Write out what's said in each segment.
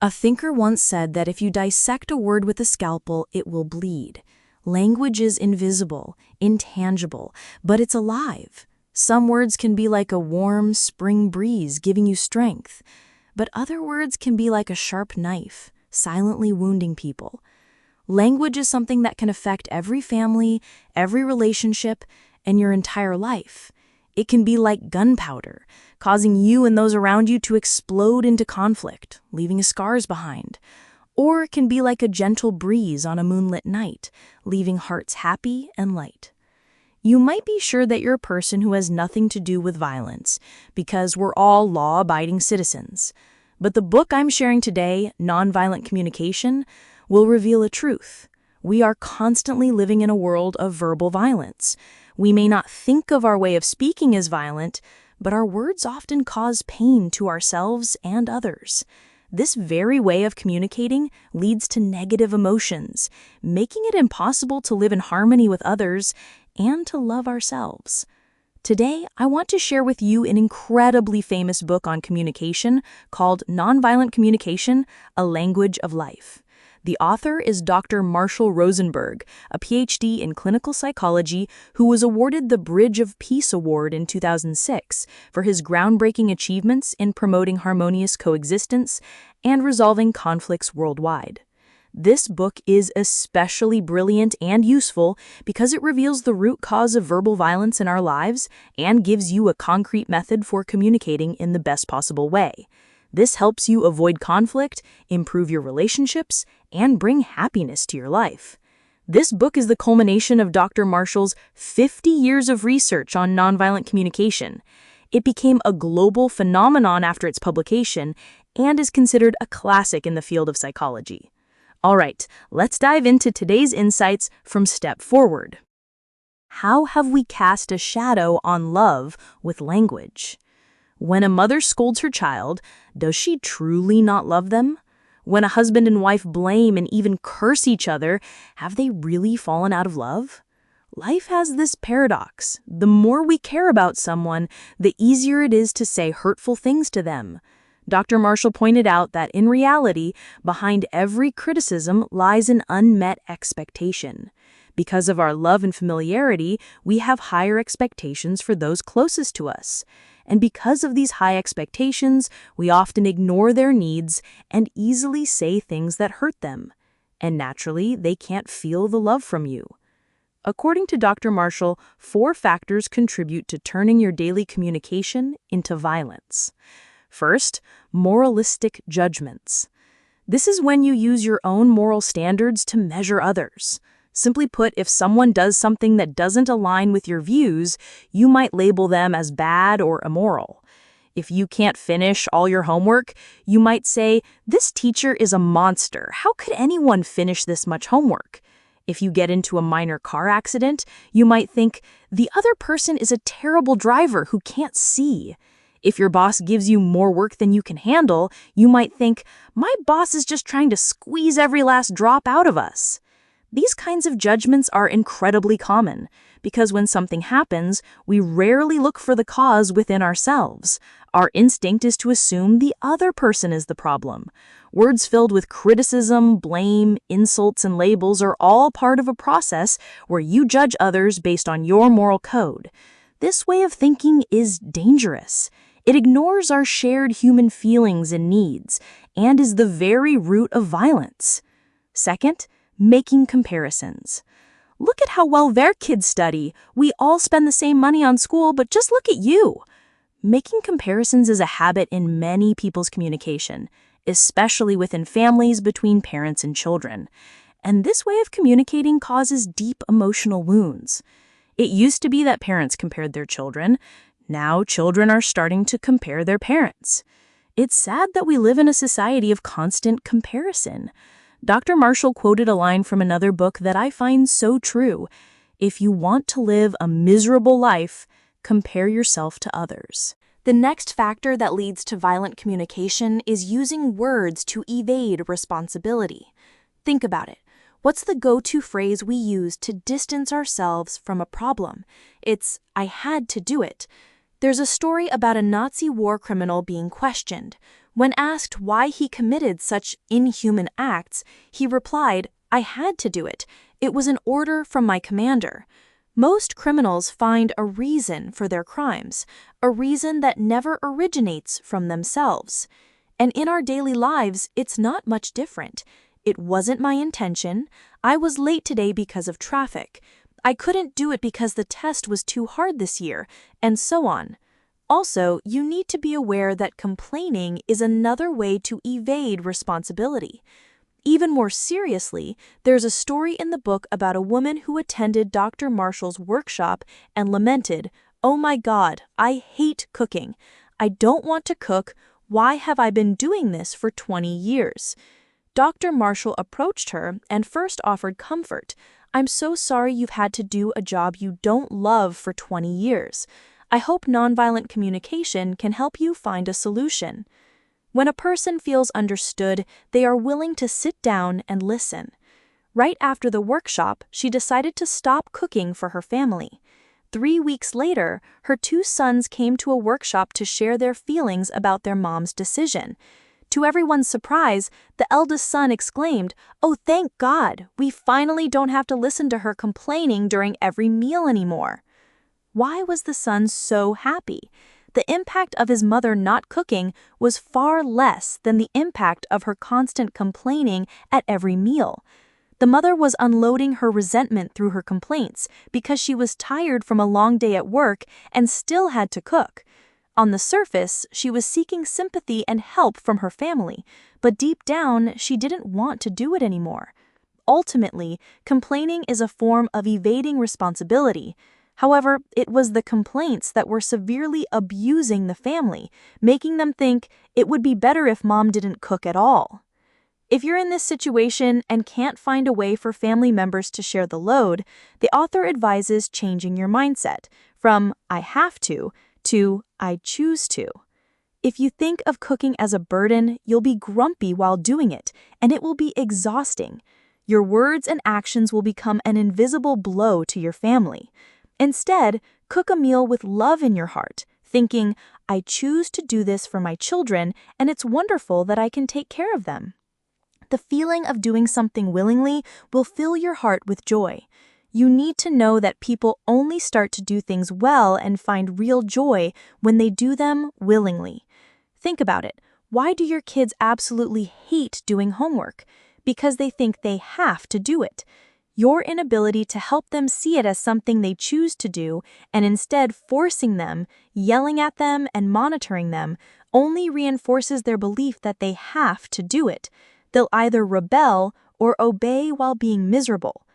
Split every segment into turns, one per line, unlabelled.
A thinker once said that if you dissect a word with a scalpel, it will bleed. Language is invisible, intangible, but it's alive. Some words can be like a warm spring breeze giving you strength, but other words can be like a sharp knife, silently wounding people. Language is something that can affect every family, every relationship, and your entire life. It can be like gunpowder, causing you and those around you to explode into conflict, leaving scars behind. Or it can be like a gentle breeze on a moonlit night, leaving hearts happy and light. You might be sure that you're a person who has nothing to do with violence, because we're all law-abiding citizens. But the book I'm sharing today, Nonviolent Communication, will reveal a truth. We are constantly living in a world of verbal violence. We may not think of our way of speaking as violent, but our words often cause pain to ourselves and others. This very way of communicating leads to negative emotions, making it impossible to live in harmony with others and to love ourselves. Today, I want to share with you an incredibly famous book on communication called Nonviolent Communication, A Language of Life. The author is Dr. Marshall Rosenberg, a PhD in clinical psychology who was awarded the Bridge of Peace Award in 2006 for his groundbreaking achievements in promoting harmonious coexistence and resolving conflicts worldwide. This book is especially brilliant and useful because it reveals the root cause of verbal violence in our lives and gives you a concrete method for communicating in the best possible way. This helps you avoid conflict, improve your relationships, and bring happiness to your life. This book is the culmination of Dr. Marshall's 50 years of research on nonviolent communication. It became a global phenomenon after its publication and is considered a classic in the field of psychology. All right, let's dive into today's insights from Step Forward. How have we cast a shadow on love with language? When a mother scolds her child, does she truly not love them? When a husband and wife blame and even curse each other, have they really fallen out of love? Life has this paradox. The more we care about someone, the easier it is to say hurtful things to them. Dr. Marshall pointed out that in reality, behind every criticism lies an unmet expectation. Because of our love and familiarity, we have higher expectations for those closest to us. And because of these high expectations, we often ignore their needs and easily say things that hurt them. And naturally, they can't feel the love from you. According to Dr. Marshall, 4 factors contribute to turning your daily communication into violence. First, moralistic judgments. This is when you use your own moral standards to measure others. Simply put, if someone does something that doesn't align with your views, you might label them as bad or immoral. If you can't finish all your homework, you might say, "This teacher is a monster. How could anyone finish this much homework?" If you get into a minor car accident, you might think, "The other person is a terrible driver who can't see." If your boss gives you more work than you can handle, you might think, "My boss is just trying to squeeze every last drop out of us." These kinds of judgments are incredibly common, because when something happens, we rarely look for the cause within ourselves. Our instinct is to assume the other person is the problem. Words filled with criticism, blame, insults, and labels are all part of a process where you judge others based on your moral code. This way of thinking is dangerous. It ignores our shared human feelings and needs, and is the very root of violence. Second, making comparisons. Look at how well their kids study. We all spend the same money on school, but just look at you. Making comparisons is a habit in many people's communication, especially within families between parents and children. And this way of communicating causes deep emotional wounds. It used to be that parents compared their children. Now children are starting to compare their parents. It's sad that we live in a society of constant comparison. Dr. Marshall quoted a line from another book that I find so true. If you want to live a miserable life, compare yourself to others. The next factor that leads to violent communication is using words to evade responsibility. Think about it. What's the go-to phrase we use to distance ourselves from a problem? It's, "I had to do it." There's a story about a Nazi war criminal being questioned. When asked why he committed such inhuman acts, he replied, "I had to do it. It was an order from my commander." Most criminals find a reason for their crimes, a reason that never originates from themselves. And in our daily lives, it's not much different. It wasn't my intention. I was late today because of traffic. I couldn't do it because the test was too hard this year, and so on. Also, you need to be aware that complaining is another way to evade responsibility. Even more seriously, there's a story in the book about a woman who attended Dr. Marshall's workshop and lamented, "Oh my God, I hate cooking. I don't want to cook. Why have I been doing this for 20 years?" Dr. Marshall approached her and first offered comfort. "I'm so sorry you've had to do a job you don't love for 20 years. I hope nonviolent communication can help you find a solution." When a person feels understood, they are willing to sit down and listen. Right after the workshop, she decided to stop cooking for her family. 3 weeks later, her 2 sons came to a workshop to share their feelings about their mom's decision. To everyone's surprise, the eldest son exclaimed, "Oh, thank God, we finally don't have to listen to her complaining during every meal anymore." Why was the son so happy? The impact of his mother not cooking was far less than the impact of her constant complaining at every meal. The mother was unloading her resentment through her complaints because she was tired from a long day at work and still had to cook. On the surface, she was seeking sympathy and help from her family, but deep down, she didn't want to do it anymore. Ultimately, complaining is a form of evading responsibility. However, it was the complaints that were severely abusing the family, making them think it would be better if mom didn't cook at all. If you're in this situation and can't find a way for family members to share the load, the author advises changing your mindset from "I have to" "I choose to." If you think of cooking as a burden, you'll be grumpy while doing it, and it will be exhausting. Your words and actions will become an invisible blow to your family. Instead, cook a meal with love in your heart, thinking, "I choose to do this for my children, and it's wonderful that I can take care of them." The feeling of doing something willingly will fill your heart with joy. You need to know that people only start to do things well and find real joy when they do them willingly. Think about it. Why do your kids absolutely hate doing homework? Because they think they have to do it. Your inability to help them see it as something they choose to do and instead forcing them, yelling at them, and monitoring them only reinforces their belief that they have to do it. They'll either rebel or obey while being miserable.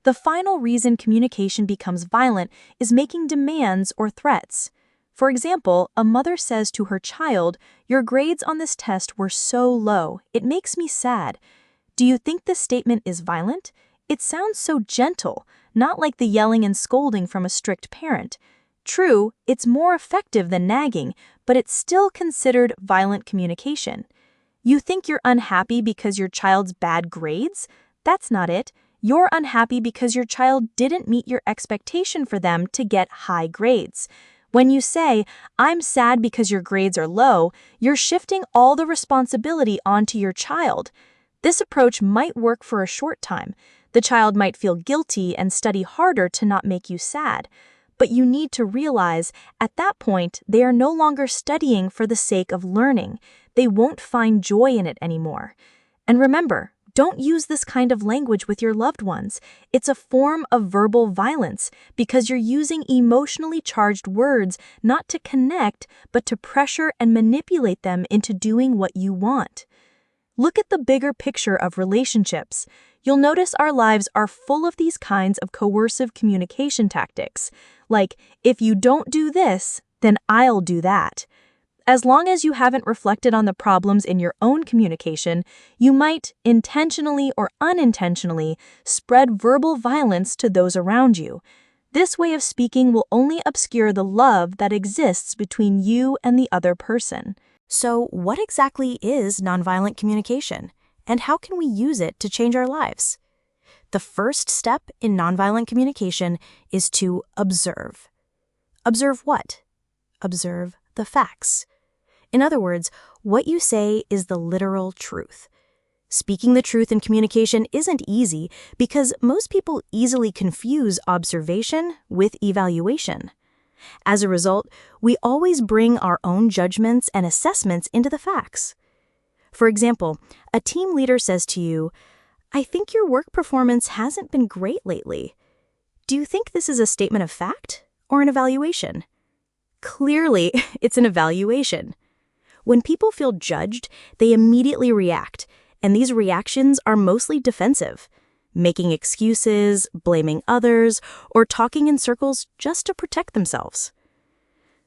The final reason communication becomes violent is making demands or threats. For example, a mother says to her child, "Your grades on this test were so low, it makes me sad." Do you think this statement is violent? It sounds so gentle, not like the yelling and scolding from a strict parent. True, it's more effective than nagging, but it's still considered violent communication. You think you're unhappy because your child's bad grades? That's not it. You're unhappy because your child didn't meet your expectation for them to get high grades. When you say, "I'm sad because your grades are low," you're shifting all the responsibility onto your child. This approach might work for a short time. The child might feel guilty and study harder to not make you sad. But you need to realize, at that point, they are no longer studying for the sake of learning. They won't find joy in it anymore. And remember, don't use this kind of language with your loved ones. It's a form of verbal violence because you're using emotionally charged words not to connect, but to pressure and manipulate them into doing what you want. Look at the bigger picture of relationships. You'll notice our lives are full of these kinds of coercive communication tactics, like, "If you don't do this, then I'll do that." As long as you haven't reflected on the problems in your own communication, you might, intentionally or unintentionally, spread verbal violence to those around you. This way of speaking will only obscure the love that exists between you and the other person. So, what exactly is nonviolent communication, and how can we use it to change our lives? The first step in nonviolent communication is to observe. Observe what? Observe the facts. In other words, what you say is the literal truth. Speaking the truth in communication isn't easy because most people easily confuse observation with evaluation. As a result, we always bring our own judgments and assessments into the facts. For example, a team leader says to you, "I think your work performance hasn't been great lately." Do you think this is a statement of fact or an evaluation? Clearly, it's an evaluation. When people feel judged, they immediately react, and these reactions are mostly defensive, making excuses, blaming others, or talking in circles just to protect themselves.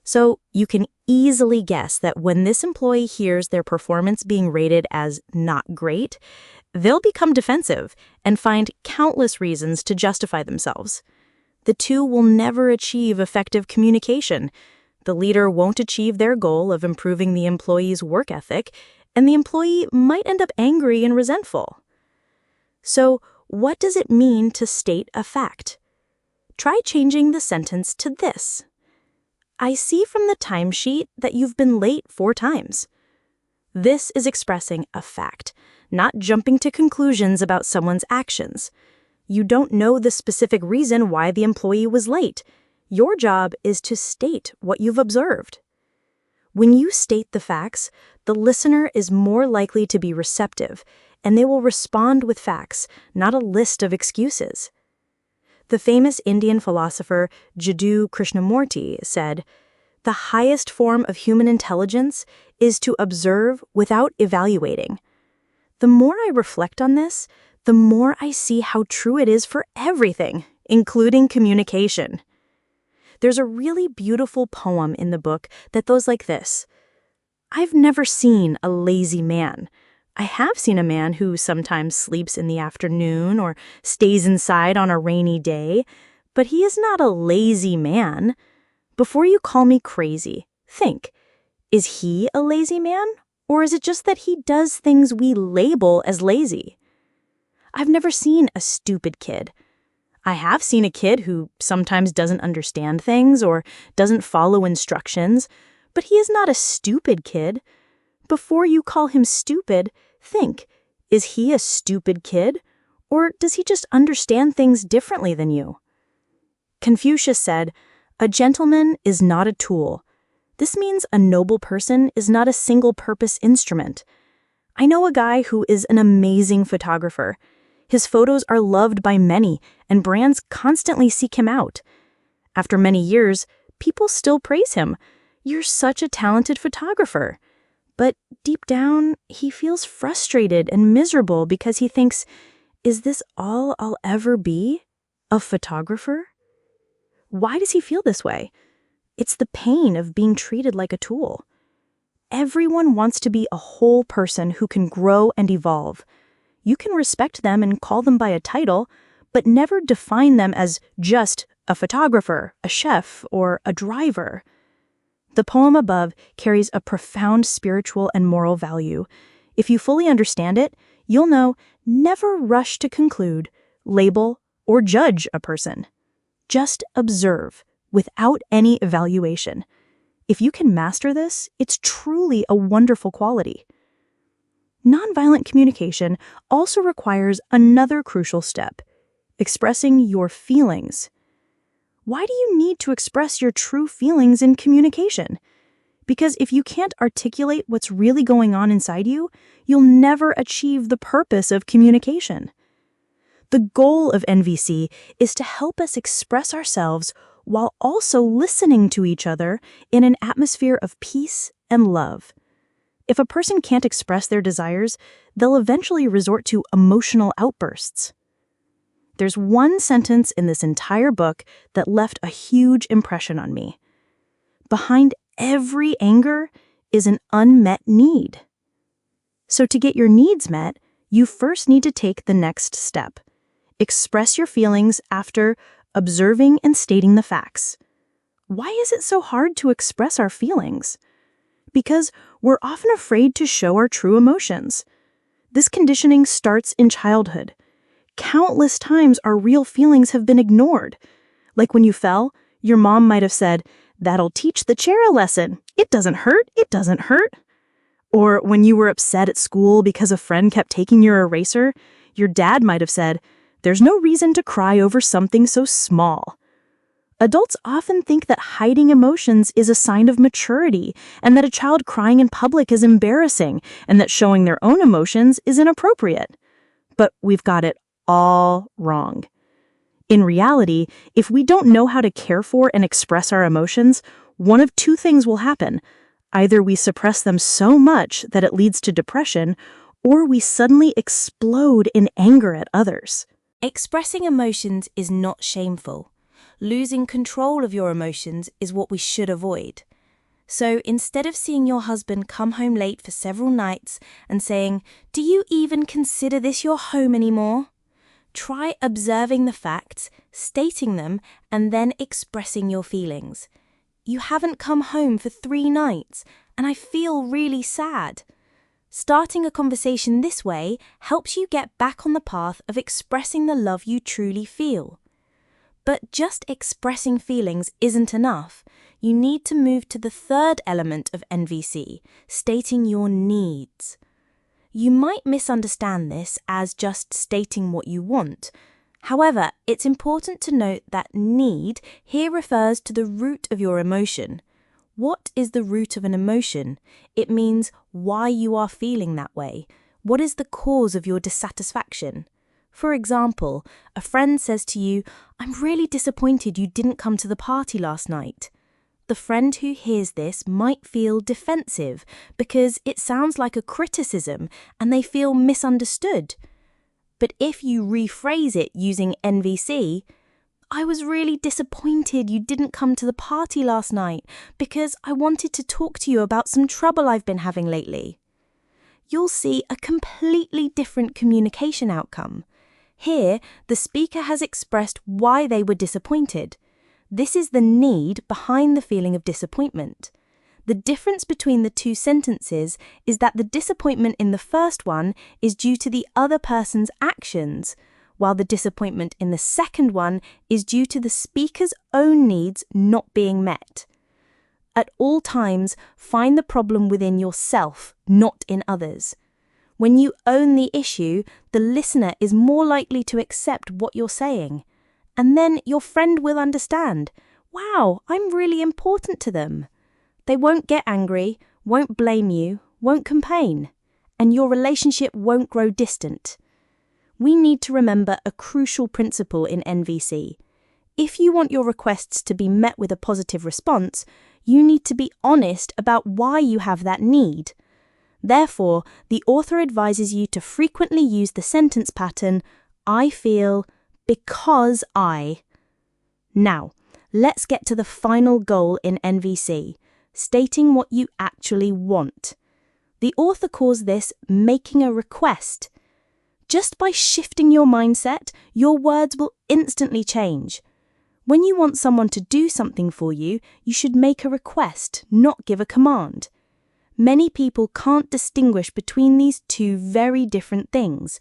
So you can easily guess that when this employee hears their performance being rated as not great, they'll become defensive and find countless reasons to justify themselves. The two will never achieve effective communication. The leader won't achieve their goal of improving the employee's work ethic, and the employee might end up angry and resentful. So, what does it mean to state a fact? Try changing the sentence to this: "I see from the timesheet that you've been late 4 times." This is expressing a fact, not jumping to conclusions about someone's actions. You don't know the specific reason why the employee was late. Your job is to state what you've observed. When you state the facts, the listener is more likely to be receptive, and they will respond with facts, not a list of excuses. The famous Indian philosopher Jiddu Krishnamurti said, "The highest form of human intelligence is to observe without evaluating." The more I reflect on this, the more I see how true it is for everything, including communication. There's a really beautiful poem in the book that goes like this: "I've never seen a lazy man. I have seen a man who sometimes sleeps in the afternoon or stays inside on a rainy day, but he is not a lazy man. Before you call me crazy, think, is he a lazy man, or is it just that he does things we label as lazy? I've never seen a stupid kid. I have seen a kid who sometimes doesn't understand things or doesn't follow instructions, but he is not a stupid kid. Before you call him stupid, think, is he a stupid kid, or does he just understand things differently than you?" Confucius said, "A gentleman is not a tool." This means a noble person is not a single-purpose instrument. I know a guy who is an amazing photographer. His photos are loved by many, and brands constantly seek him out. After many years, people still praise him. "You're such a talented photographer." But deep down, he feels frustrated and miserable because he thinks, "Is this all I'll ever be? A photographer?" Why does he feel this way? It's the pain of being treated like a tool. Everyone wants to be a whole person who can grow and evolve. You can respect them and call them by a title, but never define them as just a photographer, a chef, or a driver. The poem above carries a profound spiritual and moral value. If you fully understand it, you'll know never rush to conclude, label, or judge a person. Just observe, without any evaluation. If you can master this, it's truly a wonderful quality. Nonviolent communication also requires another crucial step: expressing your feelings. Why do you need to express your true feelings in communication? Because if you can't articulate what's really going on inside you, you'll never achieve the purpose of communication. The goal of NVC is to help us express ourselves while also listening to each other in an atmosphere of peace and love. If a person can't express their desires, they'll eventually resort to emotional outbursts. There's one sentence in this entire book that left a huge impression on me. Behind every anger is an unmet need. So to get your needs met, you first need to take the next step. Express your feelings after observing and stating the facts. Why is it so hard to express our feelings? Because we're often afraid to show our true emotions. This conditioning starts in childhood. Countless times our real feelings have been ignored. Like when you fell, your mom might have said,
"That'll teach the chair a lesson. It doesn't hurt. It doesn't hurt." Or when you were upset at school because a friend kept taking your eraser, your dad might have said, "There's no reason to cry over something so small." Adults often think that hiding emotions is a sign of maturity, and that a child crying in public is embarrassing, and that showing their own emotions is inappropriate. But we've got it all wrong. In reality, if we don't know how to care for and express our emotions, one of two things will happen. Either we suppress them so much that it leads to depression, or we suddenly explode in anger at others.
Expressing emotions is not shameful. Losing control of your emotions is what we should avoid. So instead of seeing your husband come home late for several nights and saying, "Do you even consider this your home anymore?" try observing the facts, stating them, and then expressing your feelings. "You haven't come home for 3 nights, and I feel really sad." Starting a conversation this way helps you get back on the path of expressing the love you truly feel. But just expressing feelings isn't enough. You need to move to the third element of NVC, stating your needs. You might misunderstand this as just stating what you want. However, it's important to note that need here refers to the root of your emotion. What is the root of an emotion? It means why you are feeling that way. What is the cause of your dissatisfaction? For example, a friend says to you, "I'm really disappointed you didn't come to the party last night." The friend who hears this might feel defensive because it sounds like a criticism and they feel misunderstood. But if you rephrase it using NVC, "I was really disappointed you didn't come to the party last night because I wanted to talk to you about some trouble I've been having lately," you'll see a completely different communication outcome. Here, the speaker has expressed why they were disappointed. This is the need behind the feeling of disappointment. The difference between the two sentences is that the disappointment in the first one is due to the other person's actions, while the disappointment in the second one is due to the speaker's own needs not being met. At all times, find the problem within yourself, not in others. When you own the issue, the listener is more likely to accept what you're saying. And then your friend will understand, "Wow, I'm really important to them." They won't get angry, won't blame you, won't complain, and your relationship won't grow distant. We need to remember a crucial principle in NVC. If you want your requests to be met with a positive response, you need to be honest about why you have that need. Therefore, the author advises you to frequently use the sentence pattern, "I feel because I." Now, let's get to the final goal in NVC, stating what you actually want. The author calls this making a request. Just by shifting your mindset, your words will instantly change. When you want someone to do something for you, you should make a request, not give a command. Many people can't distinguish between these two very different things.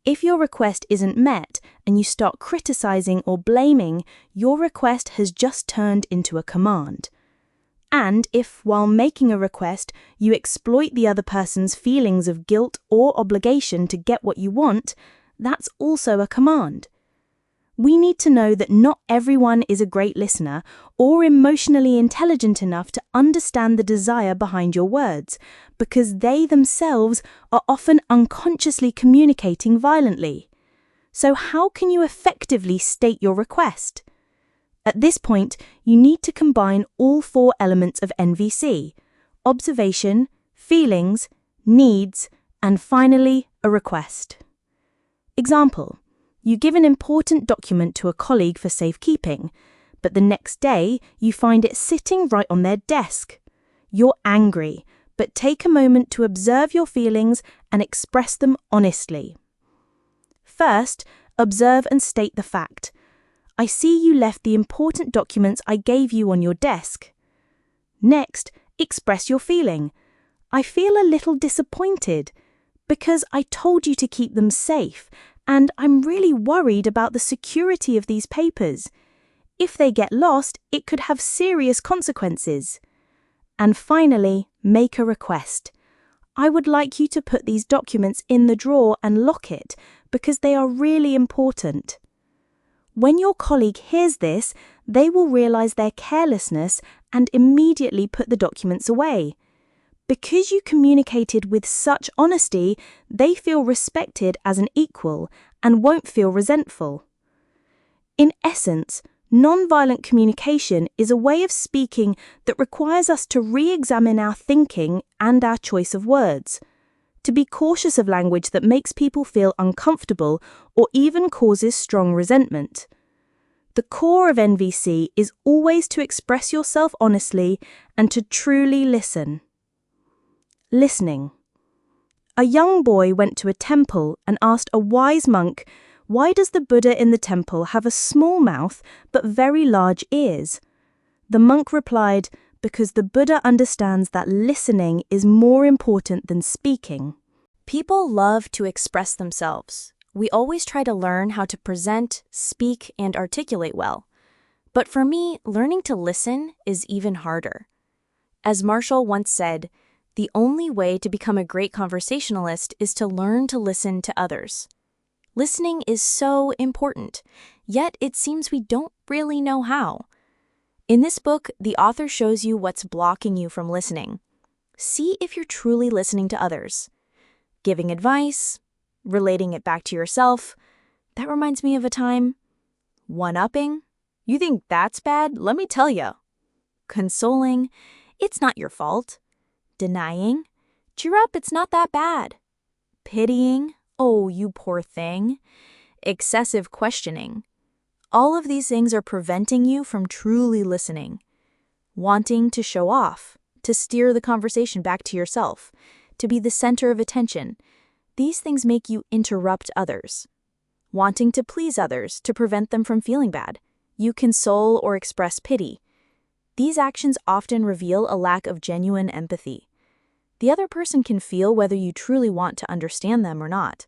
If your request isn't met and you start criticizing or blaming, your request has just turned into a command. And if, while making a request, you exploit the other person's feelings of guilt or obligation to get what you want, that's also a command. We need to know that not everyone is a great listener or emotionally intelligent enough to understand the desire behind your words, because they themselves are often unconsciously communicating violently. So how can you effectively state your request? At this point, you need to combine all 4 elements of NVC: observation, feelings, needs, and finally, a request. Example: you give an important document to a colleague for safekeeping, but the next day you find it sitting right on their desk. You're angry, but take a moment to observe your feelings and express them honestly. First, observe and state the fact. "I see you left the important documents I gave you on your desk." Next, express your feeling. "I feel a little disappointed because I told you to keep them safe, and I'm really worried about the security of these papers.
If they get lost, it could have serious consequences. And finally, make a request. I would like you to put these documents in the drawer and lock it because they are really important. When your colleague hears this, they will realize their carelessness and immediately put the documents away. Because you communicated with such honesty, they feel respected as an equal and won't feel resentful. In essence, nonviolent communication is a way of speaking that requires us to re-examine our thinking and our choice of words, to be cautious of language that makes people feel uncomfortable or even causes strong resentment. The core of NVC is always to express yourself honestly and to truly listen. Listening. A young boy went to a temple and asked a wise monk, "Why does the Buddha in the temple have a small mouth but very large ears?" The monk replied, "Because the Buddha understands that listening is more important than speaking."
People love to express themselves. We always try to learn how to present, speak, and articulate well. But for me, learning to listen is even harder. As Marshall once said, the only way to become a great conversationalist is to learn to listen to others. Listening is so important, yet it seems we don't really know how. In this book, the author shows you what's blocking you from listening. See if you're truly listening to others. Giving advice, relating it back to yourself. That reminds me of a time. One-upping. You think that's bad? Let me tell you. Consoling. It's not your fault. Denying. Cheer up, it's not that bad. Pitying. Oh, you poor thing. Excessive questioning. All of these things are preventing you from truly listening. Wanting to show off, to steer the conversation back to yourself, to be the center of attention. These things make you interrupt others. Wanting to please others, to prevent them from feeling bad. You console or express pity. These actions often reveal a lack of genuine empathy. The other person can feel whether you truly want to understand them or not.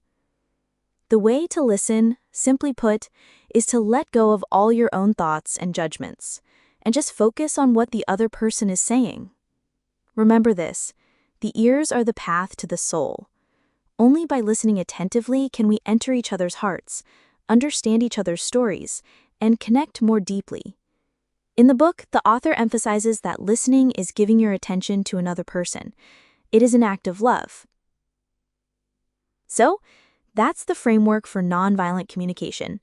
The way to listen, simply put, is to let go of all your own thoughts and judgments, and just focus on what the other person is saying. Remember this, the ears are the path to the soul. Only by listening attentively can we enter each other's hearts, understand each other's stories, and connect more deeply. In the book, the author emphasizes that listening is giving your attention to another person. It is an act of love. So, that's the framework for nonviolent communication.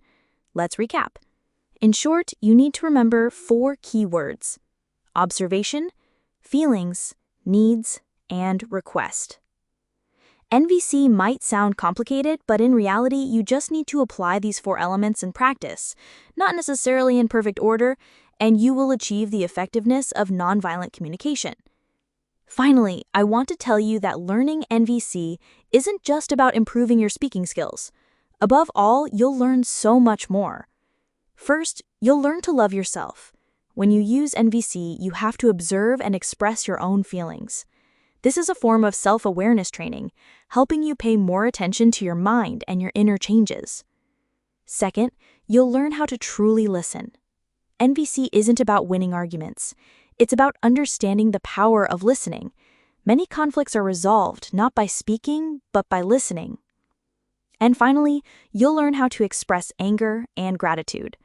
Let's recap. In short, you need to remember 4 key words: observation, feelings, needs, and request. NVC might sound complicated, but in reality, you just need to apply these 4 elements in practice, not necessarily in perfect order, and you will achieve the effectiveness of nonviolent communication. Finally, I want to tell you that learning NVC isn't just about improving your speaking skills. Above all, you'll learn so much more. First, you'll learn to love yourself. When you use NVC, you have to observe and express your own feelings. This is a form of self-awareness training, helping you pay more attention to your mind and your inner changes. Second, you'll learn how to truly listen. NVC isn't about winning arguments. It's about understanding the power of listening. Many conflicts are resolved not by speaking, but by listening. And finally, you'll learn how to express anger and gratitude.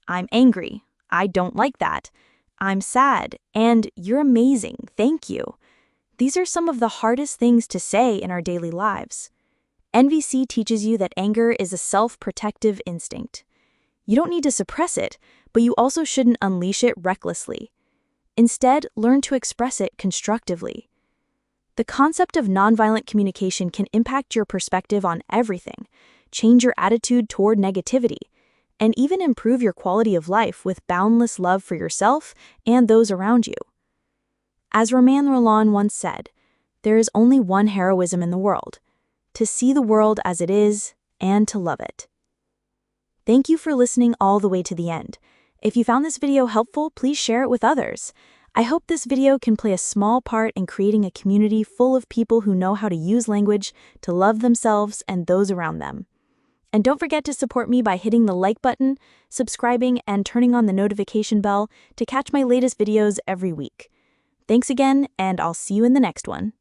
I'm angry. I don't like that. I'm sad. And you're amazing. Thank you. These are some of the hardest things to say in our daily lives. NVC teaches you that anger is a self-protective instinct. You don't need to suppress it, but you also shouldn't unleash it recklessly. Instead, learn to express it constructively. The concept of nonviolent communication can impact your perspective on everything, change your attitude toward negativity, and even improve your quality of life with boundless love for yourself and those around you. As Roman Rolland once said, there is only one heroism in the world: to see the world as it is and to love it. Thank you for listening all the way to the end. If you found this video helpful, please share it with others. I hope this video can play a small part in creating a community full of people who know how to use language to love themselves and those around them. And don't forget to support me by hitting the like button, subscribing, and turning on the notification bell to catch my latest videos every week. Thanks again, and I'll see you in the next one.